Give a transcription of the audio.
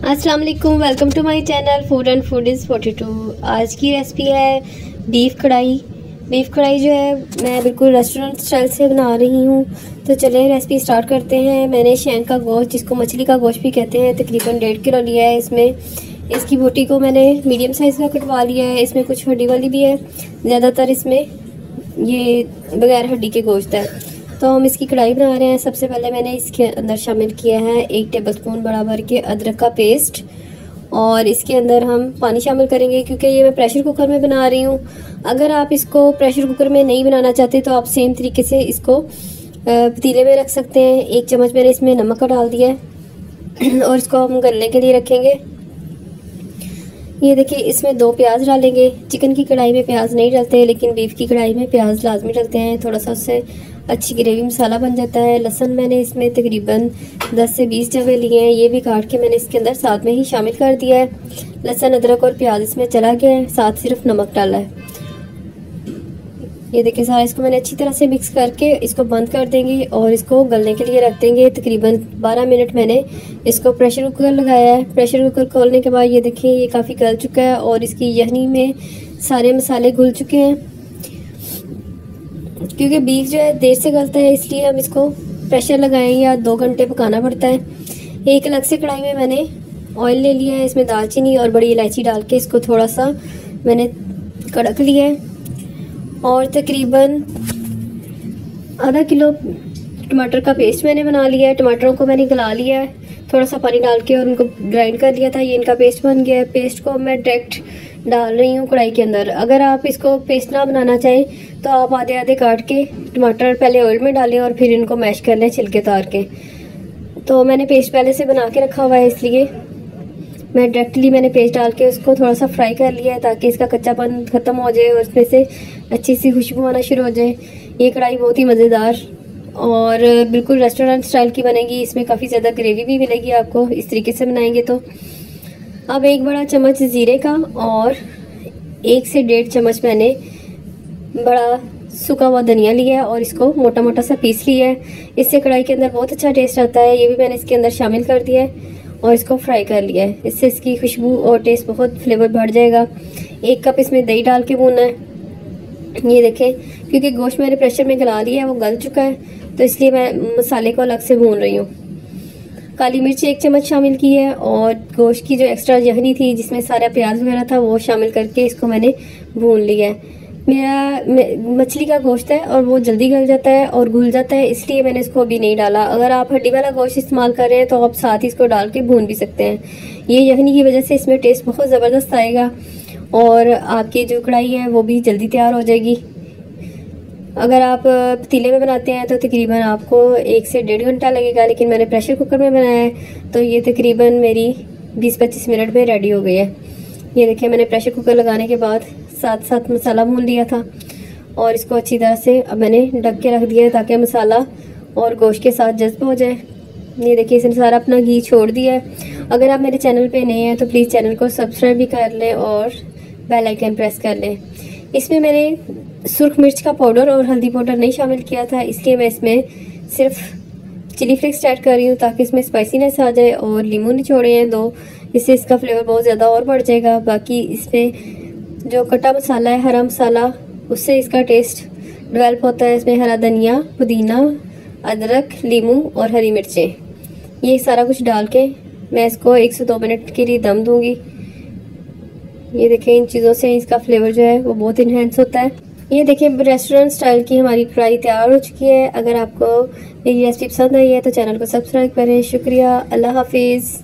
अस्सलाम वालेकुम, welcome to my channel food and food is 42। आज की रेसिपी है बीफ कढ़ाई। बीफ कढ़ाई जो है मैं बिल्कुल रेस्टोरेंट स्टाइल से बना रही हूँ। तो चलिए रेसिपी स्टार्ट करते हैं। मैंने शैंक का गोश्त, जिसको मछली का गोश्त भी कहते हैं, तकरीबन 1.5 किलो लिया है। इसमें इसकी बोटी को मैंने मीडियम साइज़ का कटवा लिया है। इसमें कुछ हड्डी वाली भी है, ज़्यादातर इसमें ये बगैर हड्डी के गोश्त है। तो हम इसकी कढ़ाई बना रहे हैं। सबसे पहले मैंने इसके अंदर शामिल किया है 1 टेबलस्पून बराबर के अदरक का पेस्ट, और इसके अंदर हम पानी शामिल करेंगे क्योंकि ये मैं प्रेशर कुकर में बना रही हूँ। अगर आप इसको प्रेशर कुकर में नहीं बनाना चाहते तो आप सेम तरीके से इसको पतीले में रख सकते हैं। 1 चम्मच मैंने इसमें नमक का डाल दिया है और इसको हम गलने के लिए रखेंगे। ये देखिए, इसमें 2 प्याज डालेंगे। चिकन की कढ़ाई में प्याज नहीं डालते, लेकिन बीफ की कढ़ाई में प्याज लाजमी डालते हैं। थोड़ा सा उससे अच्छी ग्रेवी मसाला बन जाता है। लहसुन मैंने इसमें तकरीबन 10 से 20 जवे लिए हैं। ये भी काट के मैंने इसके अंदर साथ में ही शामिल कर दिया है। लहसुन, अदरक और प्याज इसमें चला गया है, साथ सिर्फ नमक डाला है। ये देखिए, सारा इसको मैंने अच्छी तरह से मिक्स करके इसको बंद कर देंगे और इसको गलने के लिए रख देंगे। तकरीबन 12 मिनट मैंने इसको प्रेशर कुकर लगाया है। प्रेशर कुकर खोलने के बाद ये देखिए, ये काफ़ी गल चुका है और इसकी यखनी में सारे मसाले घुल चुके हैं। क्योंकि बीफ जो है देर से गलता है, इसलिए हम इसको प्रेशर लगाएं या 2 घंटे पकाना पड़ता है। एक अलग से कढ़ाई में मैंने ऑयल ले लिया है। इसमें दालचीनी और बड़ी इलायची डाल के इसको थोड़ा सा मैंने कड़क लिया है। और तकरीबन आधा किलो टमाटर का पेस्ट मैंने बना लिया है। टमाटरों को मैंने गला लिया है थोड़ा सा पानी डाल के और उनको ग्राइंड कर लिया था। ये इनका पेस्ट बन गया है। पेस्ट को मैं डायरेक्ट डाल रही हूँ कढ़ाई के अंदर। अगर आप इसको पेस्ट ना बनाना चाहें तो आप आधे आधे काट के टमाटर पहले ऑयल में डालें और फिर इनको मैश कर लें छिलके उतार के। तो मैंने पेस्ट पहले से बना के रखा हुआ है, इसलिए मैं डायरेक्टली मैंने पेस्ट डाल के उसको थोड़ा सा फ्राई कर लिया है ताकि इसका कच्चापन ख़त्म हो जाए और इसमें से अच्छी सी खुशबू आना शुरू हो जाए। ये कढ़ाई बहुत ही मज़ेदार और बिल्कुल रेस्टोरेंट स्टाइल की बनेगी। इसमें काफ़ी ज़्यादा ग्रेवी भी मिलेगी आपको इस तरीके से बनाएंगे तो। अब 1 बड़ा चम्मच ज़ीरे का और 1 से 1.5 चम्मच मैंने बड़ा सूखा हुआ धनिया लिया है और इसको मोटा मोटा सा पीस लिया है। इससे कढ़ाई के अंदर बहुत अच्छा टेस्ट आता है। ये भी मैंने इसके अंदर शामिल कर दिया है और इसको फ्राई कर लिया है। इससे इसकी खुशबू और टेस्ट बहुत फ्लेवर बढ़ जाएगा। 1 कप इसमें दही डाल के भूनना है। ये देखें, क्योंकि गोश्त मैंने प्रेशर में गला लिया है, वो गल चुका है, तो इसलिए मैं मसाले को अलग से भून रही हूँ। काली मिर्च 1 चम्मच शामिल की है और गोश्त की जो एक्स्ट्रा यखनी थी जिसमें सारा प्याज वगैरह था वो शामिल करके इसको मैंने भून लिया है। मेरा मछली का गोश्त है और वो जल्दी गल जाता है और घुल जाता है, इसलिए मैंने इसको अभी नहीं डाला। अगर आप हड्डी वाला गोश्त इस्तेमाल कर रहे हैं तो आप साथ ही इसको डाल के भून भी सकते हैं। ये यखनी की वजह से इसमें टेस्ट बहुत ज़बरदस्त आएगा और आपकी जो कढ़ाई है वो भी जल्दी तैयार हो जाएगी। अगर आप पतीले में बनाते हैं तो तकरीबन आपको 1 से 1.5 घंटा लगेगा, लेकिन मैंने प्रेशर कुकर में बनाया है तो ये तकरीबन मेरी 20-25 मिनट में रेडी हो गई है। ये देखिए, मैंने प्रेशर कुकर लगाने के बाद साथ साथ मसाला भून लिया था और इसको अच्छी तरह से अब मैंने ढक के रख दिया है ताकि मसाला और गोश्त के साथ जज्ब हो जाए। ये देखिए, इसने सारा अपना घी छोड़ दिया है। अगर आप मेरे चैनल पे नए हैं तो प्लीज़ चैनल को सब्सक्राइब भी कर लें और बेल आइकन प्रेस कर लें। इसमें मैंने सुर्ख मिर्च का पाउडर और हल्दी पाउडर नहीं शामिल किया था, इसलिए मैं इसमें सिर्फ चिली फ्लेक्स ऐड कर रही हूँ ताकि इसमें स्पाइसीनेस आ जाए। और लीमू निचोड़े हैं 2, इससे इसका फ्लेवर बहुत ज़्यादा और बढ़ जाएगा। बाकी इसमें जो कटा मसाला है, हरा मसाला, उससे इसका टेस्ट डेवलप होता है। इसमें हरा धनिया, पुदीना, अदरक, लीमू और हरी मिर्चें, ये सारा कुछ डाल के मैं इसको 1 से 2 मिनट के लिए दम दूँगी। ये देखें, इन चीज़ों से इसका फ्लेवर जो है वो बहुत इन्हेंस होता है। ये देखिए, रेस्टोरेंट स्टाइल की हमारी कढ़ाई तैयार हो चुकी है। अगर आपको मेरी रेसिपी पसंद आई है तो चैनल को सब्सक्राइब करें। शुक्रिया, अल्लाह हाफिज़।